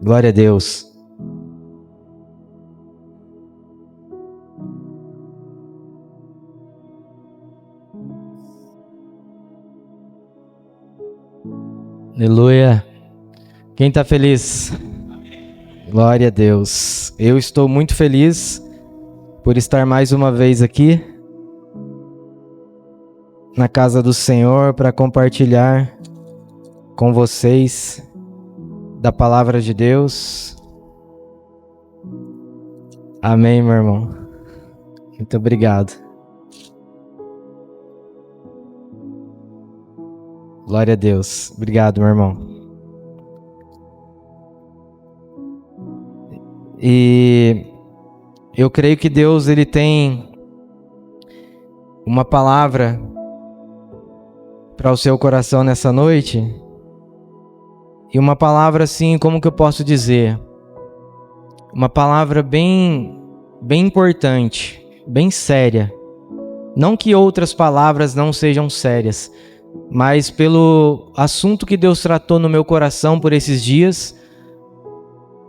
Glória a Deus. Aleluia. Quem está feliz? Glória a Deus. Eu estou muito feliz por estar mais uma vez aqui na casa do Senhor para compartilhar com vocês da palavra de Deus. Amém, meu irmão. Muito obrigado. Glória a Deus. Obrigado, meu irmão. E eu creio que Deus, ele tem uma palavra para o seu coração nessa noite. E uma palavra assim, como que eu posso dizer? Uma palavra bem importante, bem séria. Não que outras palavras não sejam sérias, mas pelo assunto que Deus tratou no meu coração por esses dias.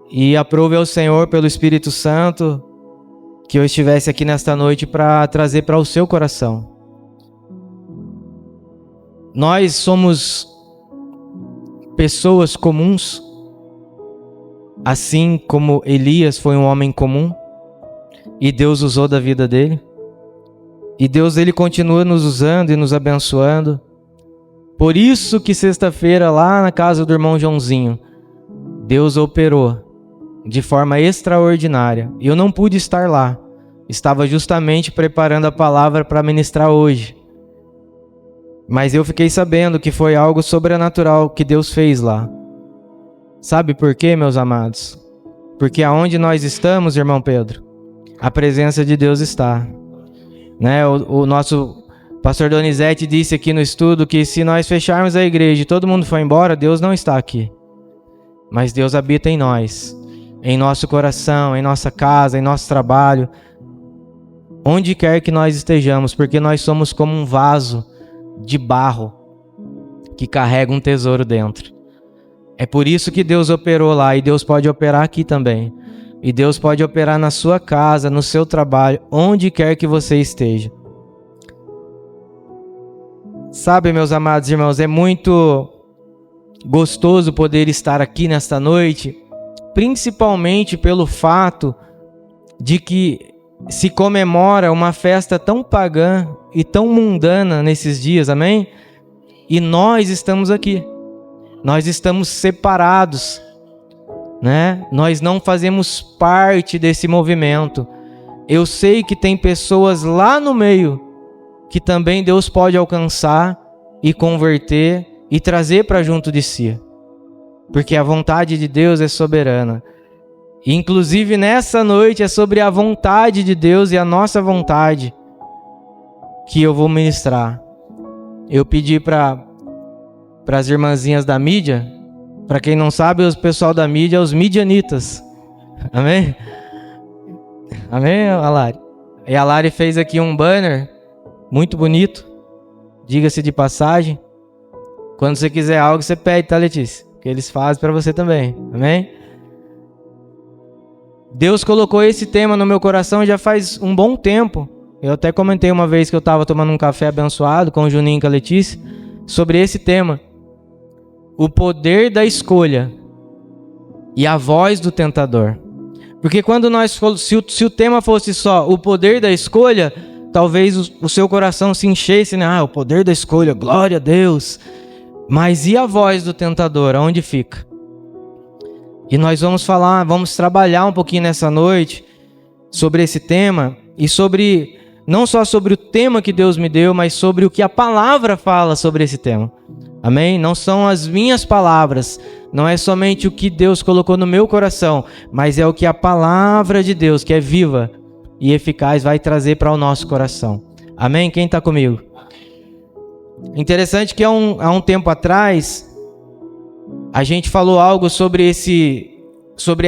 E aprove ao Senhor pelo Espírito Santo que eu estivesse aqui nesta noite para trazer para o seu coração. Nós somos pessoas comuns, assim como Elias foi um homem comum e Deus usou da vida dele. E Deus, ele continua nos usando e nos abençoando. Por isso que sexta-feira lá na casa do irmão Joãozinho, Deus operou de forma extraordinária. Eu não pude estar lá. Estava justamente preparando a palavra para ministrar hoje. Mas eu fiquei sabendo que foi algo sobrenatural que Deus fez lá. Sabe por quê, meus amados? Porque aonde nós estamos, irmão Pedro, a presença de Deus está. Né? O nosso pastor Donizete disse aqui no estudo que se nós fecharmos a igreja e todo mundo for embora, Deus não está aqui. Mas Deus habita em nós, em nosso coração, em nossa casa, em nosso trabalho, onde quer que nós estejamos, porque nós somos como um vaso de barro que carrega um tesouro dentro. É por isso que Deus operou lá e Deus pode operar aqui também. E Deus pode operar na sua casa, no seu trabalho, onde quer que você esteja. Sabe, meus amados irmãos, é muito gostoso poder estar aqui nesta noite, principalmente pelo fato de que se comemora uma festa tão pagã e tão mundana nesses dias, amém? E nós estamos aqui, nós estamos separados, né? Nós não fazemos parte desse movimento. Eu sei que tem pessoas lá no meio que também Deus pode alcançar e converter e trazer para junto de si, porque a vontade de Deus é soberana. E, inclusive nessa noite é sobre a vontade de Deus e a nossa vontade que eu vou ministrar. Eu pedi para as irmãzinhas da mídia, para quem não sabe, o pessoal da mídia é os midianitas. Amém? Amém, Alari? E a Lari fez aqui um banner muito bonito, diga-se de passagem. Quando você quiser algo, você pede, tá, Letícia? Que eles fazem para você também. Amém? Deus colocou esse tema no meu coração já faz um bom tempo. Eu até comentei uma vez que eu estava tomando um café abençoado com o Juninho e com a Letícia sobre esse tema. O poder da escolha e a voz do tentador. Porque quando se o tema fosse só o poder da escolha, talvez o seu coração se enchesse, né? Ah, o poder da escolha, glória a Deus. Mas e a voz do tentador, aonde fica? E nós vamos trabalhar um pouquinho nessa noite sobre esse tema e sobre, não só sobre o tema que Deus me deu, mas sobre o que a palavra fala sobre esse tema. Amém? Não são as minhas palavras, não é somente o que Deus colocou no meu coração, mas é o que a palavra de Deus, que é viva e eficaz, vai trazer para o nosso coração. Amém? Quem está comigo? Interessante que há um tempo atrás, a gente falou algo sobre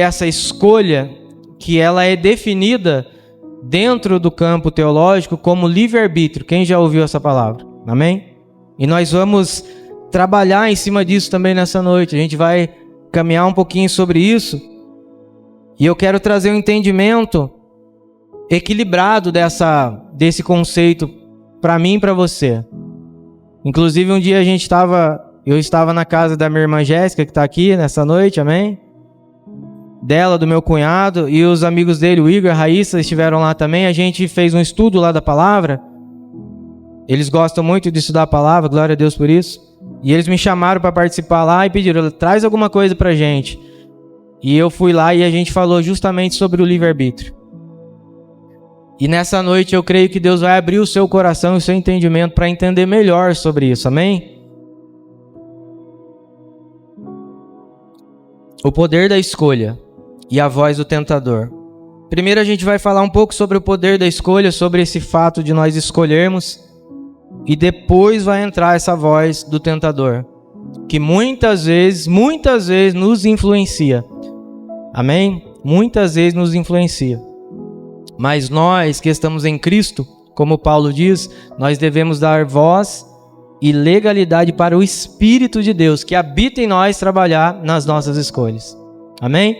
essa escolha, que ela é definida dentro do campo teológico como livre-arbítrio. Quem já ouviu essa palavra? Amém? E nós vamos trabalhar em cima disso também nessa noite. A gente vai caminhar um pouquinho sobre isso. E eu quero trazer um entendimento equilibrado desse conceito para mim e para você. Inclusive, um dia eu estava na casa da minha irmã Jéssica, que está aqui nessa noite, amém? Dela, do meu cunhado, e os amigos dele, o Igor e a Raíssa, estiveram lá também. A gente fez um estudo lá da palavra. Eles gostam muito de estudar a palavra, glória a Deus por isso. E eles me chamaram para participar lá e pediram, traz alguma coisa pra gente. E eu fui lá e a gente falou justamente sobre o livre-arbítrio. E nessa noite eu creio que Deus vai abrir o seu coração e o seu entendimento para entender melhor sobre isso, amém? O poder da escolha e a voz do tentador. Primeiro a gente vai falar um pouco sobre o poder da escolha, sobre esse fato de nós escolhermos, e depois vai entrar essa voz do tentador, que muitas vezes nos influencia. Amém? Muitas vezes nos influencia. Mas nós que estamos em Cristo, como Paulo diz, nós devemos dar voz e legalidade para o Espírito de Deus que habita em nós trabalhar nas nossas escolhas. Amém?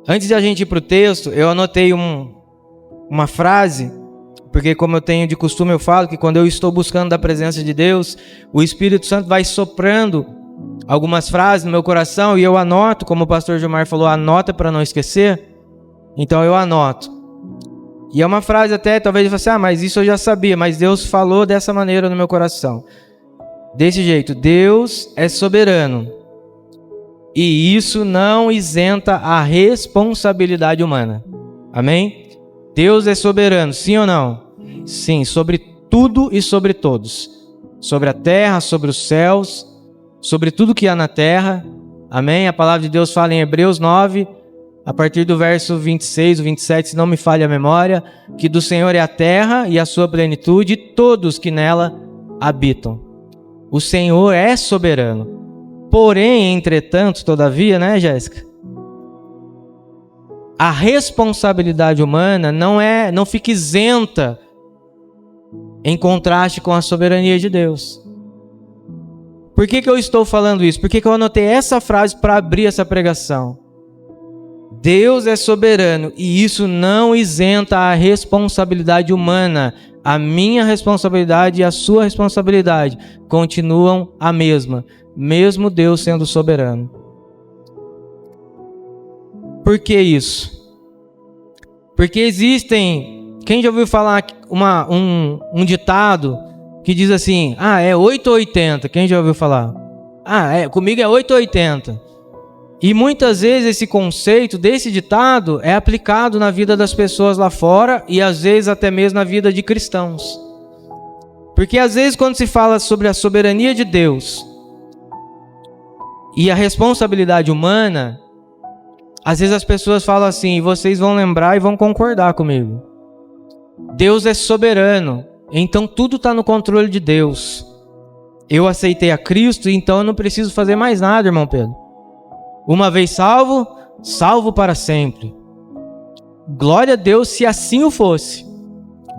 Antes de a gente ir para o texto, eu anotei uma frase, porque como eu tenho de costume, eu falo que quando eu estou buscando da presença de Deus, o Espírito Santo vai soprando algumas frases no meu coração e eu anoto, como o pastor Gilmar falou, anota para não esquecer. Então eu anoto. E é uma frase até, talvez você fale assim, mas isso eu já sabia, mas Deus falou dessa maneira no meu coração. Desse jeito, Deus é soberano. E isso não isenta a responsabilidade humana. Amém? Deus é soberano, sim ou não? Sim, sobre tudo e sobre todos. Sobre a terra, sobre os céus, sobre tudo que há na terra. Amém? A palavra de Deus fala em Hebreus 9, a partir do verso 26, 27, se não me falha a memória, que do Senhor é a terra e a sua plenitude e todos que nela habitam. O Senhor é soberano. Porém, entretanto, todavia, né, Jéssica? A responsabilidade humana não fica isenta em contraste com a soberania de Deus. Por que eu estou falando isso? Por que eu anotei essa frase para abrir essa pregação? Deus é soberano e isso não isenta a responsabilidade humana. A minha responsabilidade e a sua responsabilidade continuam a mesma, mesmo Deus sendo soberano. Por que isso? Porque existem... Quem já ouviu falar um ditado que diz assim, é 8 ou 80? Quem já ouviu falar? Comigo é 8 ou 80. E muitas vezes esse conceito desse ditado é aplicado na vida das pessoas lá fora e às vezes até mesmo na vida de cristãos. Porque às vezes quando se fala sobre a soberania de Deus e a responsabilidade humana, às vezes as pessoas falam assim, e vocês vão lembrar e vão concordar comigo. Deus é soberano, então tudo está no controle de Deus. Eu aceitei a Cristo, então eu não preciso fazer mais nada, irmão Pedro. Uma vez salvo, salvo para sempre. Glória a Deus se assim o fosse.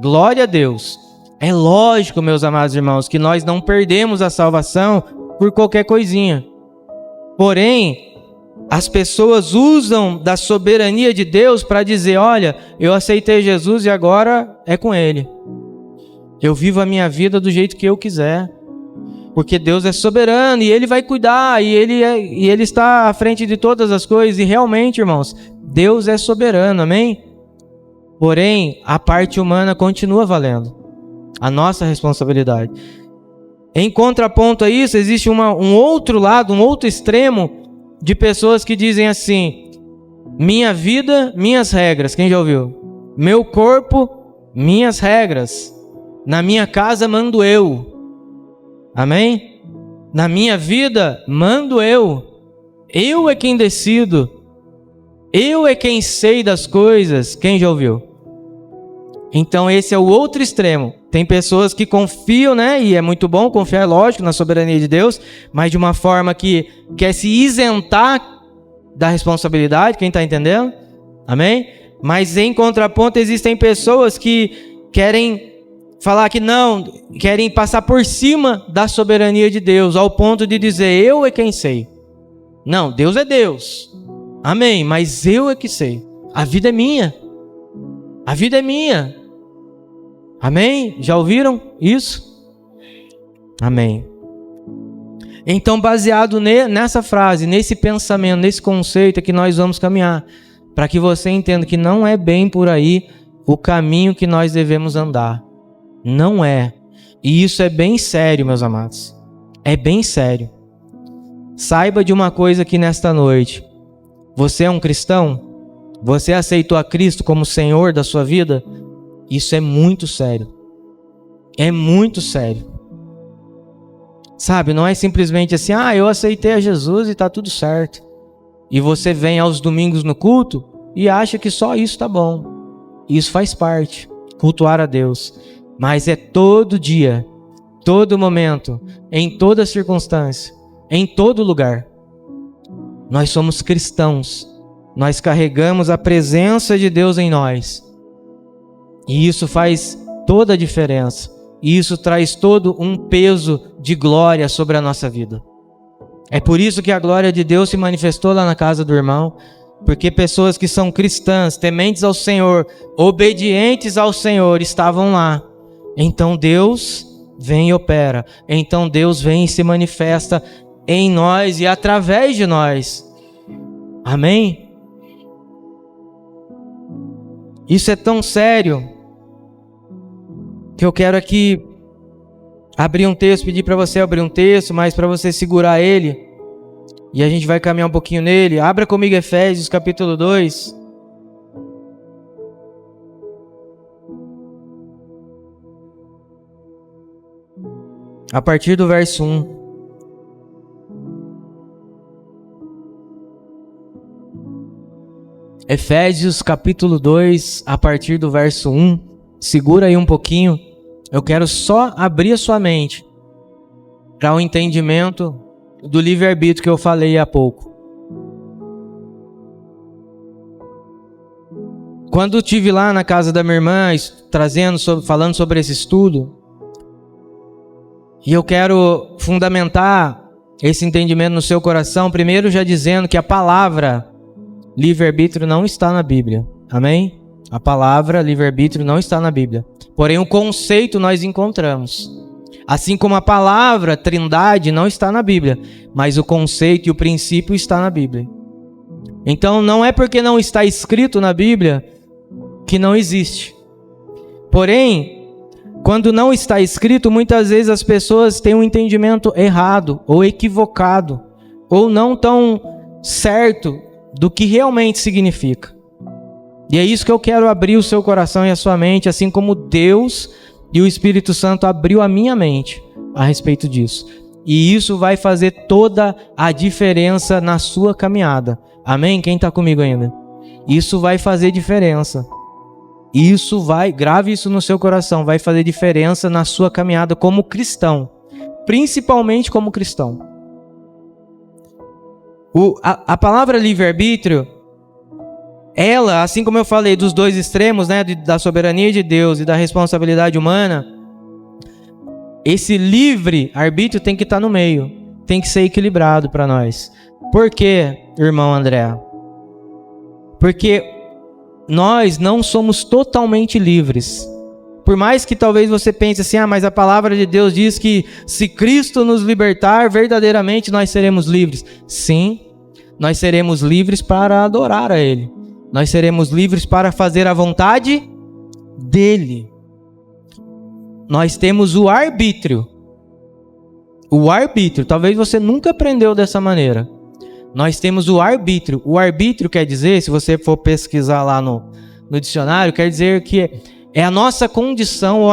Glória a Deus. É lógico, meus amados irmãos, que nós não perdemos a salvação por qualquer coisinha. Porém, as pessoas usam da soberania de Deus para dizer, olha, eu aceitei Jesus e agora é com Ele. Eu vivo a minha vida do jeito que eu quiser. Porque Deus é soberano e Ele vai cuidar e Ele está à frente de todas as coisas. E realmente, irmãos, Deus é soberano, amém? Porém, a parte humana continua valendo. A nossa responsabilidade. Em contraponto a isso, existe um outro lado, um outro extremo de pessoas que dizem assim, minha vida, minhas regras. Quem já ouviu? Meu corpo, minhas regras. Na minha casa mando eu. Amém? Na minha vida, mando eu. Eu é quem decido. Eu é quem sei das coisas. Quem já ouviu? Então esse é o outro extremo. Tem pessoas que confiam, né? E é muito bom confiar, lógico, na soberania de Deus, mas de uma forma que quer se isentar da responsabilidade. Quem está entendendo? Amém? Mas em contraponto existem pessoas que querem falar que não, querem passar por cima da soberania de Deus, ao ponto de dizer, eu é quem sei. Não, Deus é Deus. Amém, mas eu é que sei. A vida é minha. A vida é minha. Amém? Já ouviram isso? Amém. Então, baseado nessa frase, nesse pensamento, nesse conceito é que nós vamos caminhar, para que você entenda que não é bem por aí o caminho que nós devemos andar. Não é. E isso é bem sério, meus amados. É bem sério. Saiba de uma coisa aqui nesta noite. Você é um cristão? Você aceitou a Cristo como Senhor da sua vida? Isso é muito sério. É muito sério. Sabe, não é simplesmente assim, eu aceitei a Jesus e tá tudo certo. E você vem aos domingos no culto e acha que só isso tá bom. Isso faz parte, cultuar a Deus. Mas é todo dia, todo momento, em toda circunstância, em todo lugar. Nós somos cristãos. Nós carregamos a presença de Deus em nós. E isso faz toda a diferença. E isso traz todo um peso de glória sobre a nossa vida. É por isso que a glória de Deus se manifestou lá na casa do irmão. Porque pessoas que são cristãs, tementes ao Senhor, obedientes ao Senhor, estavam lá. Então Deus vem e opera. Então Deus vem e se manifesta em nós e através de nós. Amém? Isso é tão sério que eu quero aqui abrir um texto, pedir para você abrir um texto, mas para você segurar ele, e a gente vai caminhar um pouquinho nele. Abra comigo Efésios capítulo 2. A partir do verso 1. Efésios capítulo 2, a partir do verso 1. Segura aí um pouquinho. Eu quero só abrir a sua mente para o entendimento do livre-arbítrio que eu falei há pouco. Quando eu estive lá na casa da minha irmã, falando sobre esse estudo, e eu quero fundamentar esse entendimento no seu coração, primeiro já dizendo que a palavra livre-arbítrio não está na Bíblia. Amém? A palavra livre-arbítrio não está na Bíblia. Porém, o conceito nós encontramos. Assim como a palavra trindade não está na Bíblia, mas o conceito e o princípio está na Bíblia. Então, não é porque não está escrito na Bíblia que não existe. Porém, quando não está escrito, muitas vezes as pessoas têm um entendimento errado, ou equivocado, ou não tão certo do que realmente significa. E é isso que eu quero abrir o seu coração e a sua mente, assim como Deus e o Espírito Santo abriu a minha mente a respeito disso. E isso vai fazer toda a diferença na sua caminhada. Amém? Quem está comigo ainda? Isso vai fazer diferença. Grave isso no seu coração, vai fazer diferença na sua caminhada como cristão. Principalmente como cristão. A palavra livre-arbítrio, ela, assim como eu falei dos dois extremos, né, da soberania de Deus e da responsabilidade humana, esse livre-arbítrio tem que estar no meio, tem que ser equilibrado para nós. Por quê, irmão André? Porque nós não somos totalmente livres. Por mais que talvez você pense assim, mas a palavra de Deus diz que se Cristo nos libertar, verdadeiramente nós seremos livres. Sim, nós seremos livres para adorar a Ele. Nós seremos livres para fazer a vontade dEle. Nós temos o arbítrio. O arbítrio, talvez você nunca aprendeu dessa maneira. Nós temos o arbítrio. O arbítrio quer dizer, se você for pesquisar lá no dicionário, quer dizer que é a nossa condição ou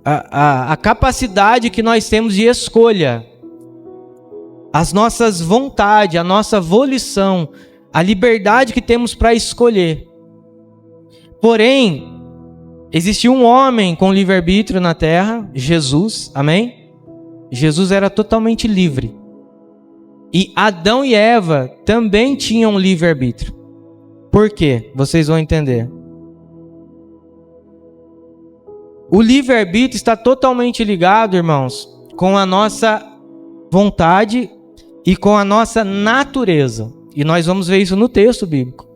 a capacidade que nós temos de escolha. As nossas vontades, a nossa volição, a liberdade que temos para escolher. Porém, existiu um homem com livre-arbítrio na terra, Jesus, amém? Jesus era totalmente livre. E Adão e Eva também tinham livre-arbítrio. Por quê? Vocês vão entender. O livre-arbítrio está totalmente ligado, irmãos, com a nossa vontade e com a nossa natureza. E nós vamos ver isso no texto bíblico.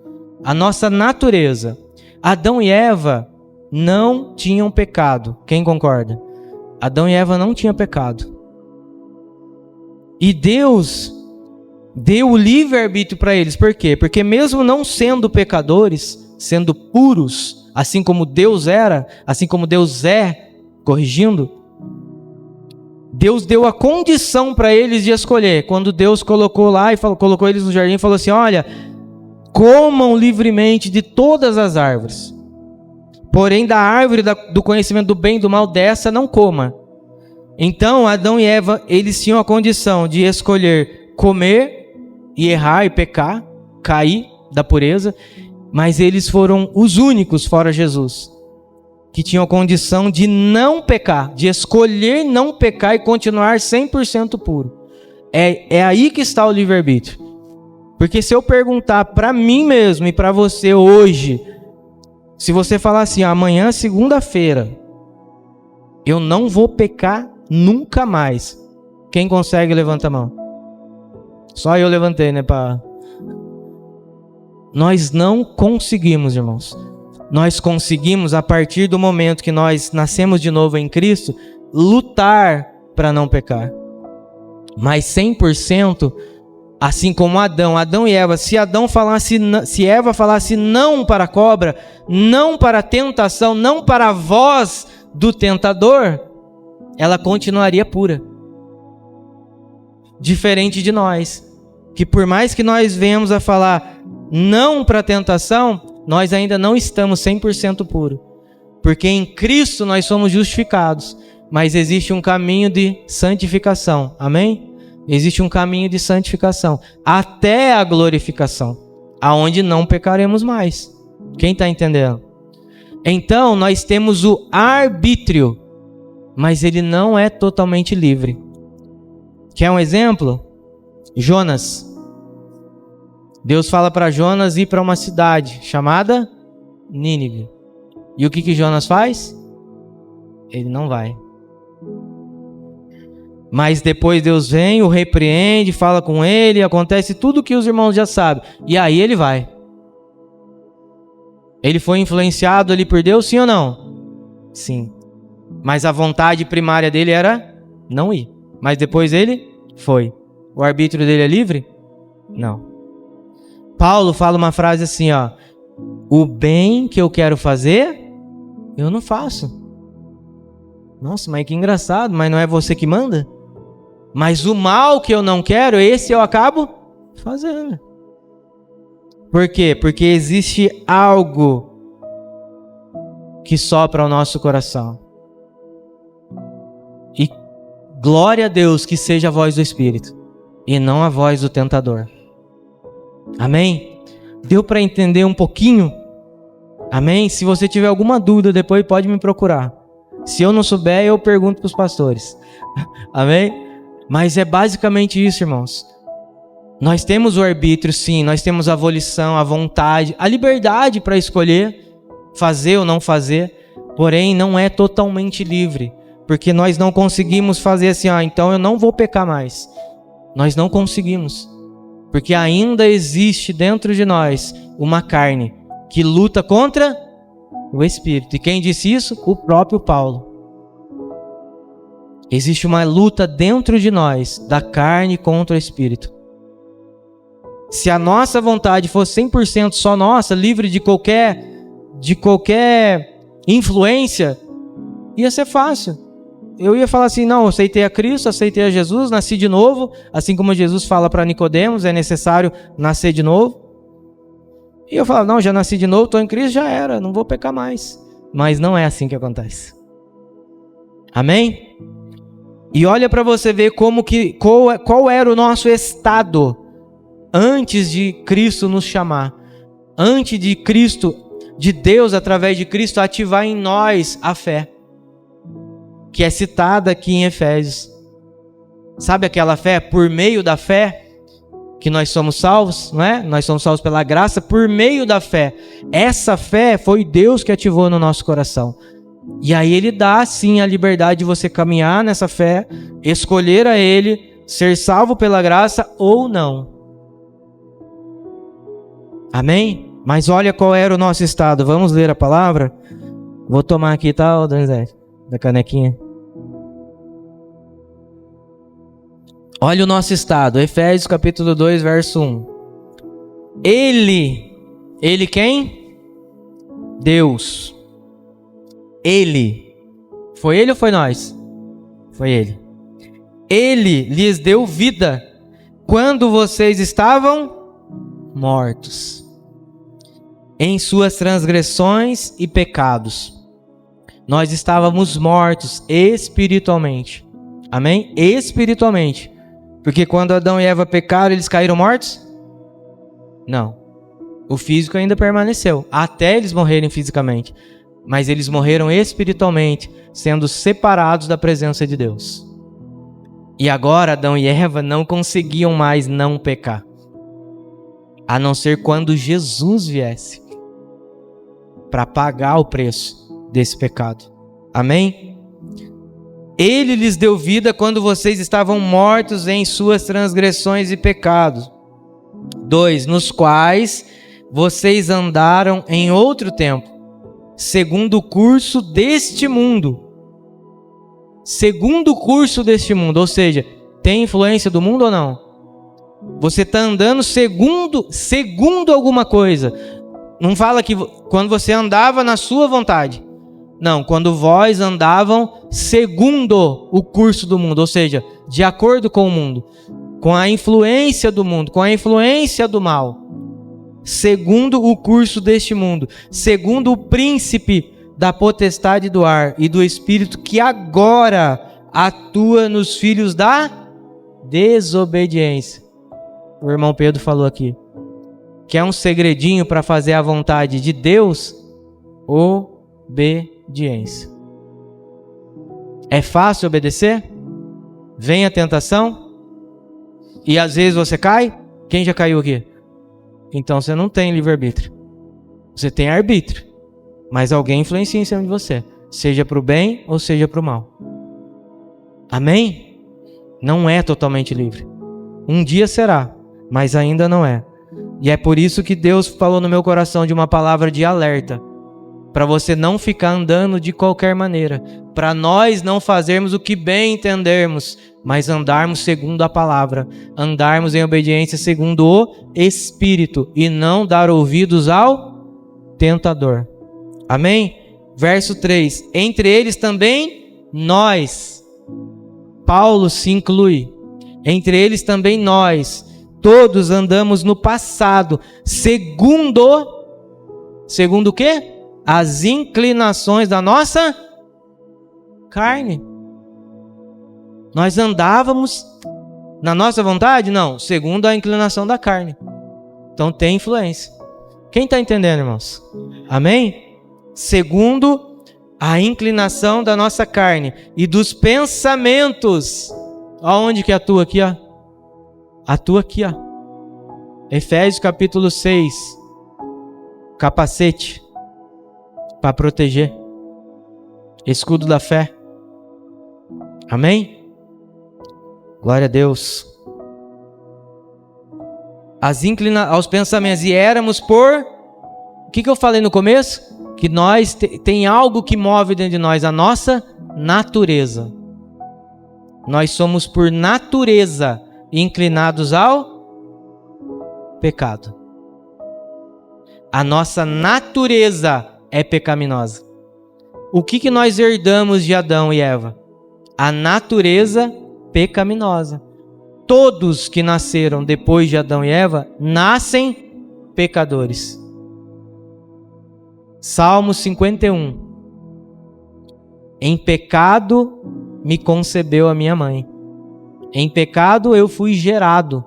A nossa natureza. Adão e Eva não tinham pecado. Quem concorda? Adão e Eva não tinham pecado. E Deus deu o livre-arbítrio para eles. Por quê? Porque mesmo não sendo pecadores, sendo puros, assim como Deus era, assim como Deus é, corrigindo, Deus deu a condição para eles de escolher. Quando Deus colocou lá e colocou eles no jardim e falou assim: olha, comam livremente de todas as árvores. Porém, da árvore do conhecimento do bem e do mal, dessa não coma. Então, Adão e Eva, eles tinham a condição de escolher comer e errar e pecar, cair da pureza, mas eles foram os únicos, fora Jesus, que tinham a condição de não pecar, de escolher não pecar e continuar 100% puro. É aí que está o livre-arbítrio. Porque se eu perguntar para mim mesmo e para você hoje, se você falar assim: amanhã, segunda-feira, eu não vou pecar nunca mais. Quem consegue, levanta a mão. Só eu levantei, né? Nós não conseguimos, irmãos. Nós conseguimos, a partir do momento que nós nascemos de novo em Cristo, lutar para não pecar. Mas 100%, assim como Adão e Eva, se Eva falasse não para a cobra, não para a tentação, não para a voz do tentador, ela continuaria pura. Diferente de nós, que por mais que nós venhamos a falar não para a tentação, nós ainda não estamos 100% puros. Porque em Cristo nós somos justificados, mas existe um caminho de santificação. Amém? Existe um caminho de santificação até a glorificação, aonde não pecaremos mais. Quem está entendendo? Então nós temos o arbítrio, mas ele não é totalmente livre. Quer um exemplo? Jonas. Deus fala para Jonas ir para uma cidade chamada Nínive. E o que Jonas faz? Ele não vai. Mas depois Deus vem, o repreende, fala com ele, acontece tudo o que os irmãos já sabem. E aí ele vai. Ele foi influenciado ali por Deus, sim ou não? Sim. Mas a vontade primária dele era não ir. Mas depois ele foi. O arbítrio dele é livre? Não. Paulo fala uma frase assim, ó: o bem que eu quero fazer, eu não faço. Nossa, mas que engraçado, mas não é você que manda? Mas o mal que eu não quero, esse eu acabo fazendo. Por quê? Porque existe algo que sopra ao nosso coração. E glória a Deus que seja a voz do Espírito e não a voz do tentador. Amém? Deu para entender um pouquinho? Amém? Se você tiver alguma dúvida, depois pode me procurar. Se eu não souber, eu pergunto para os pastores. Amém? Mas é basicamente isso, irmãos. Nós temos o arbítrio, sim. Nós temos a volição, a vontade, a liberdade para escolher fazer ou não fazer. Porém, não é totalmente livre. Porque nós não conseguimos fazer assim, então eu não vou pecar mais. Nós não conseguimos. Porque ainda existe dentro de nós uma carne que luta contra o Espírito. E quem disse isso? O próprio Paulo. Existe uma luta dentro de nós, da carne contra o Espírito. Se a nossa vontade fosse 100% só nossa, livre de qualquer influência, ia ser fácil. Eu ia falar assim: não, eu aceitei a Cristo, aceitei a Jesus, nasci de novo, assim como Jesus fala para Nicodemos, é necessário nascer de novo. E eu falava: não, já nasci de novo, estou em Cristo, já era, não vou pecar mais. Mas não é assim que acontece. Amém? E olha para você ver qual era o nosso estado antes de Cristo nos chamar. Antes de Cristo, de Deus, através de Cristo, ativar em nós a fé, que é citada aqui em Efésios. Sabe aquela fé? Por meio da fé que nós somos salvos, não é? Nós somos salvos pela graça por meio da fé. Essa fé foi Deus que ativou no nosso coração. E aí ele dá sim a liberdade de você caminhar nessa fé, escolher a Ele, ser salvo pela graça ou não. Amém? Mas olha qual era o nosso estado. Vamos ler a palavra? Vou tomar aqui, tá, Donizete? Da canequinha. Olha o nosso estado. Efésios capítulo 2, verso 1. Ele quem? Deus. Ele. Foi ele ou foi nós? Foi ele. Ele lhes deu vida quando vocês estavam mortos em suas transgressões e pecados. Nós estávamos mortos espiritualmente. Amém? Espiritualmente. Porque quando Adão e Eva pecaram, eles caíram mortos? Não. O físico ainda permaneceu, até eles morrerem fisicamente. Mas eles morreram espiritualmente, sendo separados da presença de Deus. E agora Adão e Eva não conseguiam mais não pecar, a não ser quando Jesus viesse para pagar o preço desse pecado. Amém? Ele lhes deu vida quando vocês estavam mortos em suas transgressões e pecados. 2. Nos quais vocês andaram em outro tempo, segundo o curso deste mundo. Segundo o curso deste mundo, ou seja, tem influência do mundo ou não? Você está andando segundo alguma coisa. Não fala que quando você andava na sua vontade. Não, quando vós andavam segundo o curso do mundo, ou seja, de acordo com o mundo, com a influência do mundo, com a influência do mal. Segundo o curso deste mundo, segundo o príncipe da potestade do ar e do espírito que agora atua nos filhos da desobediência. O irmão Pedro falou aqui. Quer um segredinho para fazer a vontade de Deus? Obediência. É fácil obedecer? Vem a tentação? E às vezes você cai? Quem já caiu aqui? Então você não tem livre-arbítrio. Você tem arbítrio. Mas alguém influencia em cima de você. Seja para o bem ou seja para o mal. Amém? Não é totalmente livre. Um dia será, mas ainda não é. E é por isso que Deus falou no meu coração de uma palavra de alerta. Para você não ficar andando de qualquer maneira. Para nós não fazermos o que bem entendermos, mas andarmos segundo a palavra. Andarmos em obediência segundo o Espírito. E não dar ouvidos ao tentador. Amém? Verso 3. Entre eles também nós. Paulo se inclui. Entre eles também nós. Todos andamos no passado. Segundo o quê? As inclinações da nossa carne. Nós andávamos na nossa vontade? Não. Segundo a inclinação da carne. Então tem influência. Quem está entendendo, irmãos? Amém? Segundo a inclinação da nossa carne e dos pensamentos. Aonde que atua aqui, ó? Atua aqui, ó. Efésios capítulo 6. Capacete para proteger. Escudo da fé. Amém? Glória a Deus. Aos pensamentos. E éramos por... O que eu falei no começo? Que nós tem algo que move dentro de nós, a nossa natureza. Nós somos por natureza inclinados ao pecado. A nossa natureza é pecaminosa. O que nós herdamos de Adão e Eva? A natureza pecaminosa. Todos que nasceram depois de Adão e Eva nascem pecadores. Salmo 51. Em pecado me concebeu a minha mãe. Em pecado eu fui gerado.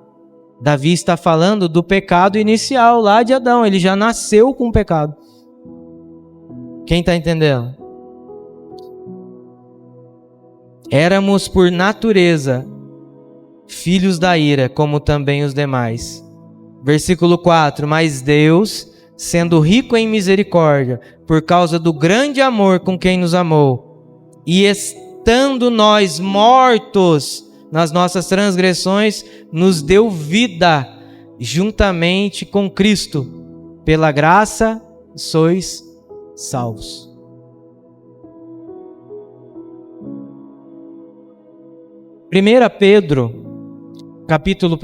Davi está falando do pecado inicial lá de Adão. Ele já nasceu com pecado. Quem está entendendo? Éramos por natureza filhos da ira, como também os demais. Versículo 4. Mas Deus, sendo rico em misericórdia, por causa do grande amor com quem nos amou, e estando nós mortos nas nossas transgressões, nos deu vida juntamente com Cristo. Pela graça sois salvos. Primeira Pedro, capítulo 1,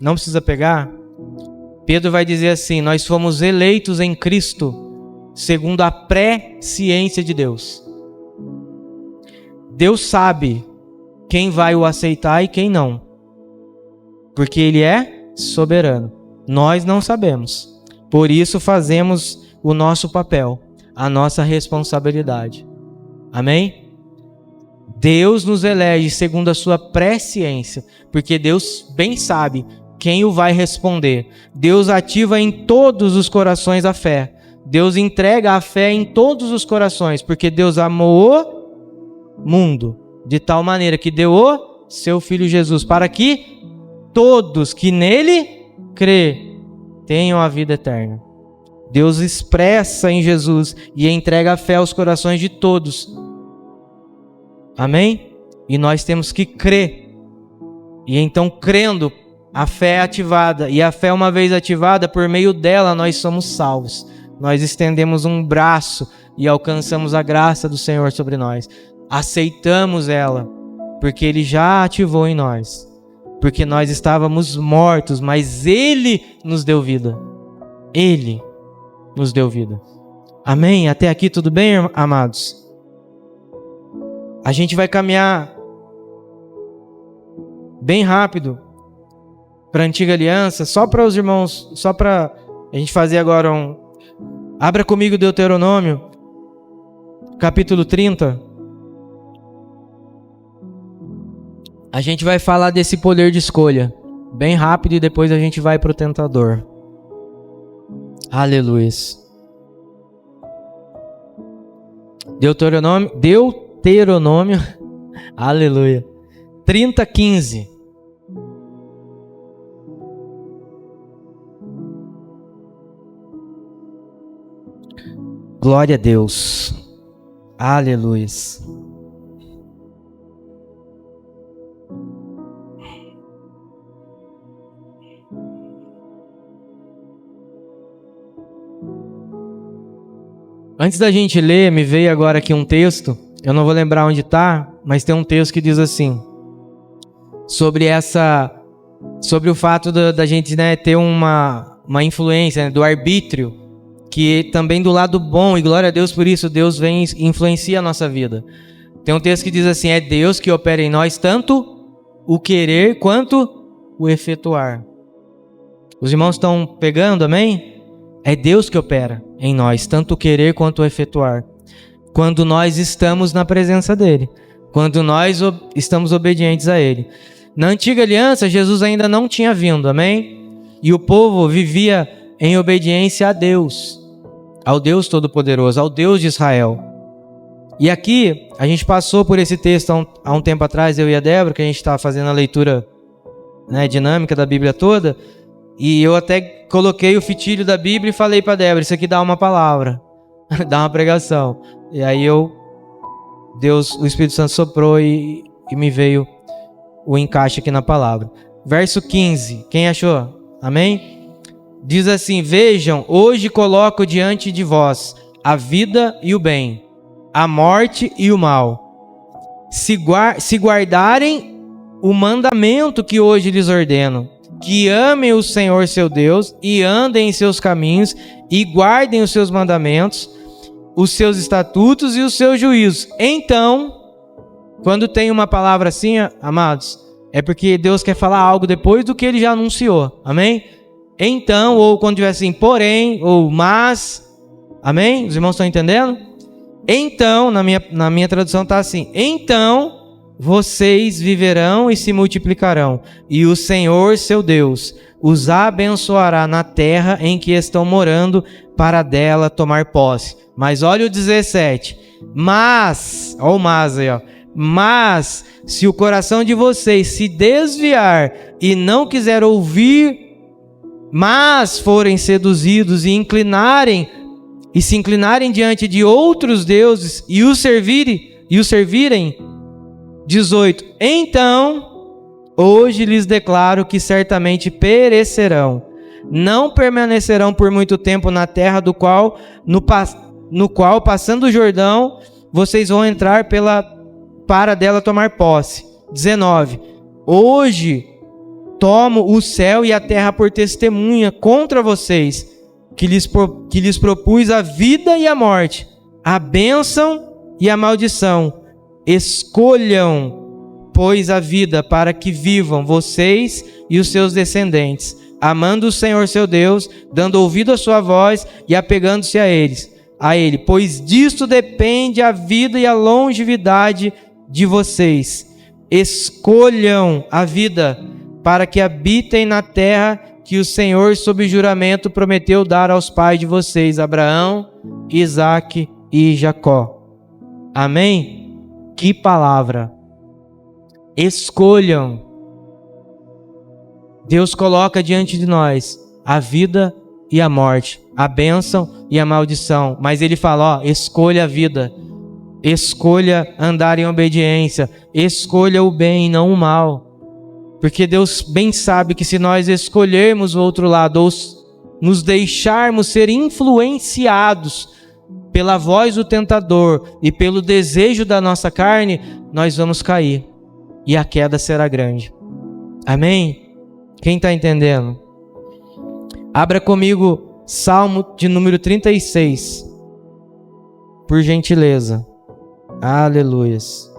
não precisa pegar. Pedro vai dizer assim: nós fomos eleitos em Cristo segundo a presciência de Deus. Deus sabe quem vai o aceitar e quem não, porque Ele é soberano. Nós não sabemos. Por isso fazemos o nosso papel, a nossa responsabilidade. Amém? Deus nos elege segundo a sua presciência, porque Deus bem sabe quem o vai responder. Deus ativa em todos os corações a fé. Deus entrega a fé em todos os corações, porque Deus amou o mundo de tal maneira que deu o seu Filho Jesus, para que todos que nele crê tenham a vida eterna. Deus expressa em Jesus e entrega a fé aos corações de todos. Amém? E nós temos que crer. E então, crendo, a fé é ativada. E a fé, uma vez ativada, por meio dela nós somos salvos. Nós estendemos um braço e alcançamos a graça do Senhor sobre nós. Aceitamos ela, porque Ele já ativou em nós. Porque nós estávamos mortos, mas Ele nos deu vida. Ele nos deu vida. Amém? Até aqui tudo bem, amados? A gente vai caminhar bem rápido para a Antiga Aliança, só para os irmãos, só para a gente fazer agora Abra comigo Deuteronômio, capítulo 30. A gente vai falar desse poder de escolha, bem rápido, e depois a gente vai para o tentador. Aleluia. Deuteronômio, aleluia, 30:15. Glória a Deus. Aleluia. Antes da gente ler, me veio agora aqui um texto. Eu não vou lembrar onde está, mas tem um texto que diz assim, sobre o fato da gente, né, ter uma influência, né, do arbítrio, que também do lado bom, e glória a Deus por isso, Deus vem e influencia a nossa vida. Tem um texto que diz assim: é Deus que opera em nós tanto o querer quanto o efetuar. Os irmãos estão pegando, amém? É Deus que opera em nós tanto o querer quanto o efetuar. Quando nós estamos na presença dEle, quando nós estamos obedientes a Ele. Na Antiga Aliança, Jesus ainda não tinha vindo, amém? E o povo vivia em obediência a Deus, ao Deus Todo-Poderoso, ao Deus de Israel. E aqui, a gente passou por esse texto há um tempo atrás, eu e a Débora, que a gente estava fazendo a leitura, né, dinâmica da Bíblia toda, e eu até coloquei o fitilho da Bíblia e falei para a Débora: isso aqui dá uma palavra, dá uma pregação. E aí o Espírito Santo soprou e me veio o encaixe aqui na palavra. Verso 15, quem achou? Amém? Diz assim: vejam, hoje coloco diante de vós a vida e o bem, a morte e o mal. Se guardarem o mandamento que hoje lhes ordeno, que amem o Senhor seu Deus e andem em seus caminhos e guardem os seus mandamentos, os seus estatutos e os seus juízos. Então, quando tem uma palavra assim, amados, é porque Deus quer falar algo depois do que Ele já anunciou, amém? Então, ou quando tiver assim, porém, ou mas, amém? Os irmãos estão entendendo? Então, na minha tradução está assim: então vocês viverão e se multiplicarão, e o Senhor seu Deus os abençoará na terra em que estão morando, para dela tomar posse. Mas olha o 17. Mas, olha o mas aí, ó. Mas, se o coração de vocês se desviar e não quiser ouvir, mas forem seduzidos e se inclinarem diante de outros deuses e os servirem, 18. Então Hoje lhes declaro que certamente perecerão. Não permanecerão por muito tempo na terra no qual, passando o Jordão, vocês vão entrar para dela tomar posse. 19. Hoje tomo o céu e a terra por testemunha contra vocês, que lhes propus a vida e a morte, a bênção e a maldição. Escolham, pois, a vida, para que vivam vocês e os seus descendentes, amando o Senhor seu Deus, dando ouvido à sua voz e apegando-se a Ele, pois disto depende a vida e a longevidade de vocês. Escolham a vida, para que habitem na terra que o Senhor, sob juramento, prometeu dar aos pais de vocês, Abraão, Isaque e Jacó. Amém? Que palavra! Escolham. Deus coloca diante de nós a vida e a morte, a bênção e a maldição, mas Ele fala, escolha a vida, escolha andar em obediência, escolha o bem e não o mal, porque Deus bem sabe que se nós escolhermos o outro lado, ou nos deixarmos ser influenciados pela voz do tentador e pelo desejo da nossa carne, nós vamos cair e a queda será grande. Amém? Quem está entendendo? Abra comigo Salmo de número 36, por gentileza. Aleluias.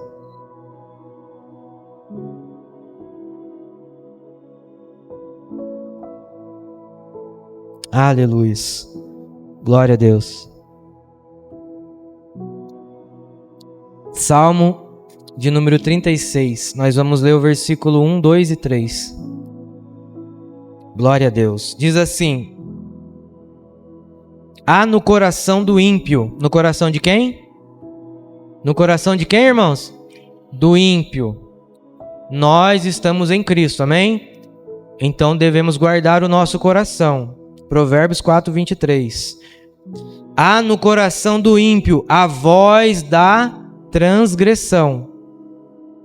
Aleluias. Glória a Deus. Salmo de número 36. Nós vamos ler o versículo 1, 2 e 3. Glória a Deus. Diz assim: há no coração do ímpio. No coração de quem? No coração de quem, irmãos? Do ímpio. Nós estamos em Cristo, amém? Então devemos guardar o nosso coração. Provérbios 4, 23. Há no coração do ímpio a voz da transgressão.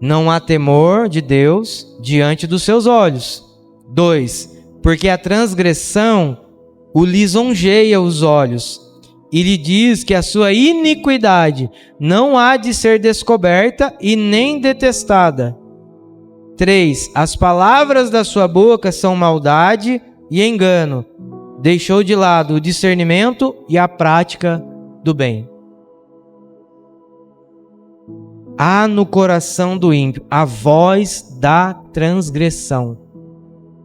Não há temor de Deus diante dos seus olhos. 2. Porque a transgressão o lisonjeia os olhos, e lhe diz que a sua iniquidade não há de ser descoberta e nem detestada. 3. As palavras da sua boca são maldade e engano. Deixou de lado o discernimento e a prática do bem. Há no coração do ímpio a voz da transgressão.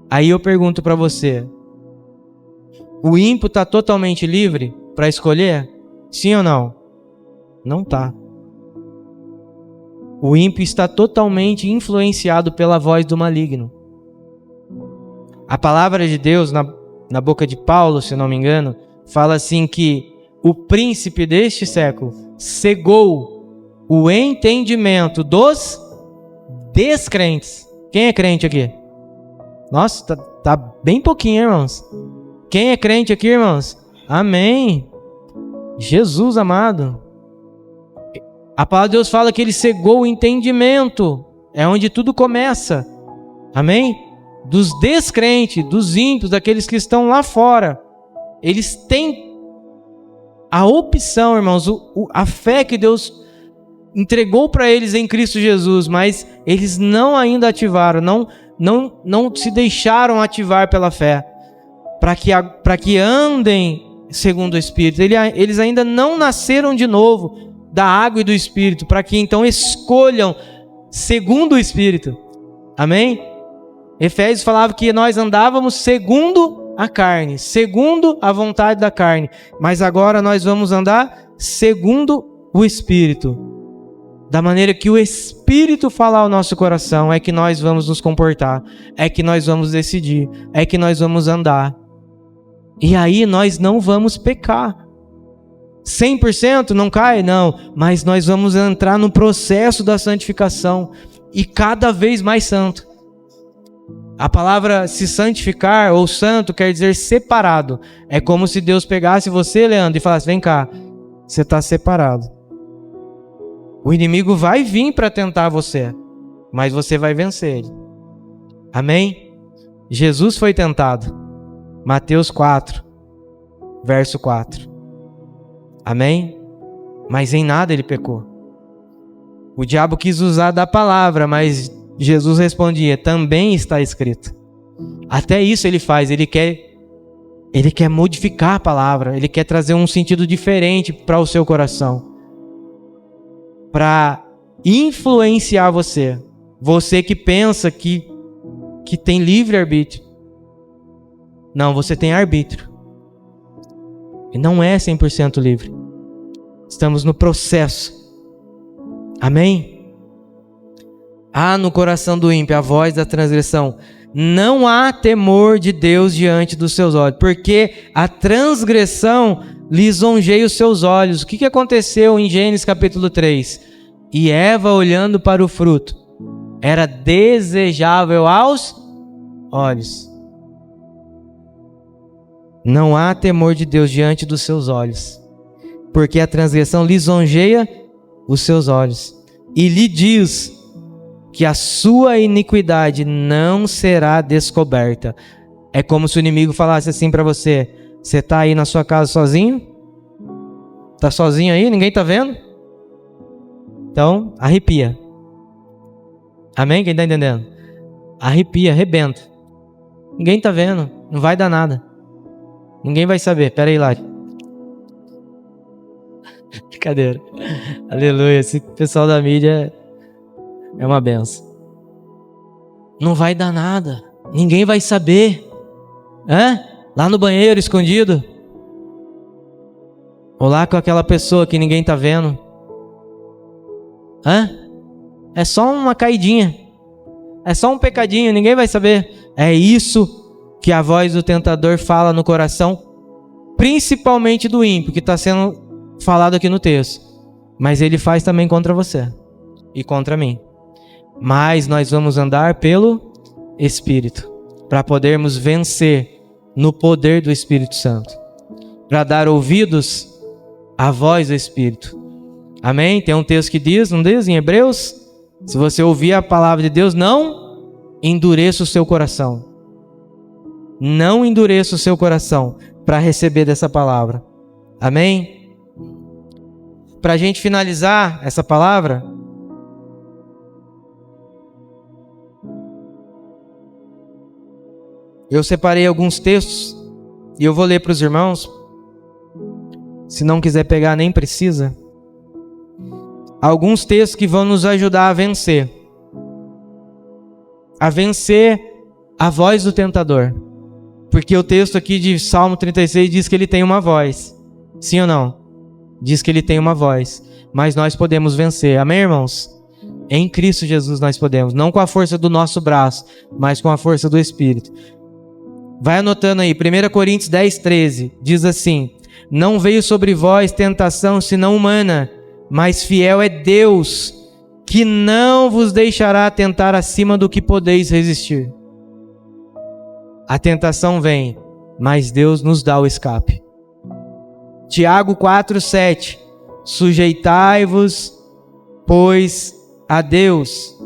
Aí eu pergunto para você, o ímpio está totalmente livre para escolher? Sim ou não? Não está. O ímpio está totalmente influenciado pela voz do maligno. A palavra de Deus, na boca de Paulo, se não me engano, fala assim que o príncipe deste século cegou o entendimento dos descrentes. Quem é crente aqui? Nossa, tá bem pouquinho, irmãos. Quem é crente aqui, irmãos? Amém. Jesus amado. A palavra de Deus fala que Ele cegou o entendimento. É onde tudo começa. Amém? Dos descrentes, dos ímpios, daqueles que estão lá fora. Eles têm a opção, irmãos, a fé que Deus entregou para eles em Cristo Jesus, mas eles não ainda ativaram, não se deixaram ativar pela fé, para que andem segundo o Espírito. Eles ainda não nasceram de novo da água e do Espírito, para que então escolham segundo o Espírito. Amém? Efésios falava que nós andávamos segundo a carne, segundo a vontade da carne, mas agora nós vamos andar segundo o Espírito. Da maneira que o Espírito fala ao nosso coração, é que nós vamos nos comportar, é que nós vamos decidir, é que nós vamos andar. E aí nós não vamos pecar. 100% não cai? Não. Mas nós vamos entrar no processo da santificação e cada vez mais santo. A palavra se santificar ou santo quer dizer separado. É como se Deus pegasse você, Leandro, e falasse: vem cá, você está separado. O inimigo vai vir para tentar você, mas você vai vencer ele. Amém? Jesus foi tentado. Mateus 4, verso 4. Amém? Mas em nada ele pecou. O diabo quis usar da palavra, mas Jesus respondia, também está escrito. Até isso ele faz, ele quer modificar a palavra, ele quer trazer um sentido diferente para o seu coração. Para influenciar você. Você que pensa que tem livre-arbítrio. Não, você tem arbítrio. E não é 100% livre. Estamos no processo. Amém? Há no coração do ímpio a voz da transgressão. Não há temor de Deus diante dos seus olhos, porque a transgressão lisonjeia os seus olhos. O que aconteceu em Gênesis capítulo 3? E Eva, olhando para o fruto, era desejável aos olhos. Não há temor de Deus diante dos seus olhos, porque a transgressão lisonjeia os seus olhos. E lhe diz que a sua iniquidade não será descoberta. É como se o inimigo falasse assim para você: você está aí na sua casa sozinho? Está sozinho aí? Ninguém está vendo? Então, arrepia. Amém? Quem está entendendo? Arrepia, arrebenta. Ninguém está vendo, não vai dar nada. Ninguém vai saber. Pera aí, Lari. Brincadeira. Aleluia. Esse pessoal da mídia é uma benção. Não vai dar nada. Ninguém vai saber. Lá no banheiro, escondido. Ou lá com aquela pessoa que ninguém tá vendo. É só uma caidinha. É só um pecadinho, ninguém vai saber. É isso que a voz do tentador fala no coração, principalmente do ímpio, que está sendo falado aqui no texto. Mas ele faz também contra você e contra mim. Mas nós vamos andar pelo Espírito, para podermos vencer no poder do Espírito Santo, para dar ouvidos à voz do Espírito. Amém? Tem um texto que diz, não diz, em Hebreus? Se você ouvir a palavra de Deus, não endureça o seu coração. Não endureça o seu coração para receber dessa palavra. Amém? Para a gente finalizar essa palavra, eu separei alguns textos e eu vou ler para os irmãos. Se não quiser pegar, nem precisa. Alguns textos que vão nos ajudar a vencer a voz do tentador. Porque o texto aqui de Salmo 36 diz que ele tem uma voz. Sim ou não? Diz que ele tem uma voz. Mas nós podemos vencer. Amém, irmãos? Em Cristo Jesus nós podemos. Não com a força do nosso braço, mas com a força do Espírito. Vai anotando aí. 1 Coríntios 10, 13. Diz assim: não veio sobre vós tentação senão humana, mas fiel é Deus, que não vos deixará tentar acima do que podeis resistir. A tentação vem, mas Deus nos dá o escape. Tiago 4, 7. Sujeitai-vos, pois, a Deus,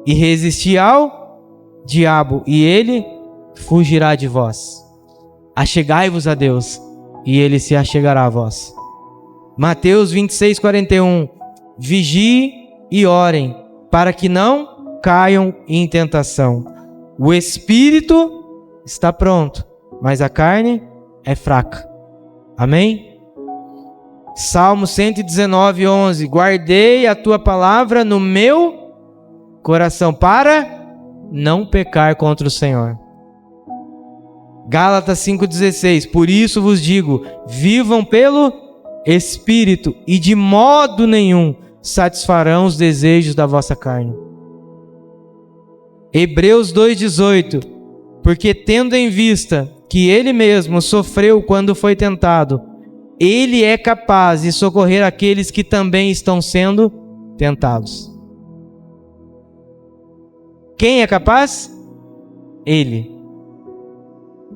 e resisti ao diabo, e ele fugirá de vós. Achegai-vos a Deus, e ele se achegará a vós. Mateus 26, 41. Vigiem e orem, para que não caiam em tentação. O espírito está pronto, mas a carne é fraca. Amém? Salmo 119, 11. Guardei a tua palavra no meu coração, para não pecar contra o Senhor. Gálatas 5,16. Por isso vos digo, vivam pelo Espírito, e de modo nenhum satisfarão os desejos da vossa carne. Hebreus 2,18. Porque tendo em vista que ele mesmo sofreu quando foi tentado, ele é capaz de socorrer aqueles que também estão sendo tentados. Quem é capaz? Ele.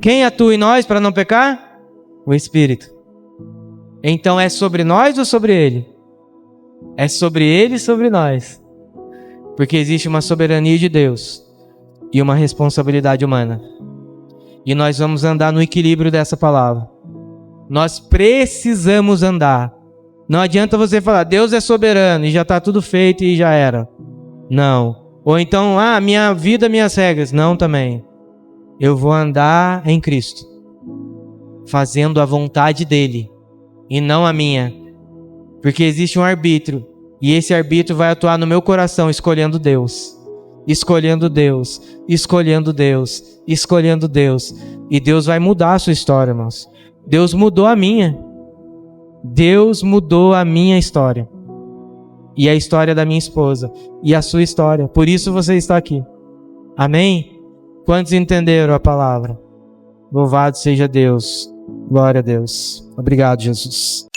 Quem atua em nós para não pecar? O Espírito. Então é sobre nós ou sobre ele? É sobre ele e sobre nós. Porque existe uma soberania de Deus. e uma responsabilidade humana. E nós vamos andar no equilíbrio dessa palavra. Nós precisamos andar. Não adianta você falar, Deus é soberano e já está tudo feito e já era. Não. Ou então, minha vida, minhas regras. Não também. Eu vou andar em Cristo, fazendo a vontade dele e não a minha. Porque existe um arbítrio. E esse arbítrio vai atuar no meu coração, escolhendo Deus. Escolhendo Deus. Escolhendo Deus. Escolhendo Deus. E Deus vai mudar a sua história, irmãos. Deus mudou a minha. Deus mudou a minha história. E a história da minha esposa. E a sua história. Por isso você está aqui. Amém? Quantos entenderam a palavra? Louvado seja Deus. Glória a Deus. Obrigado, Jesus.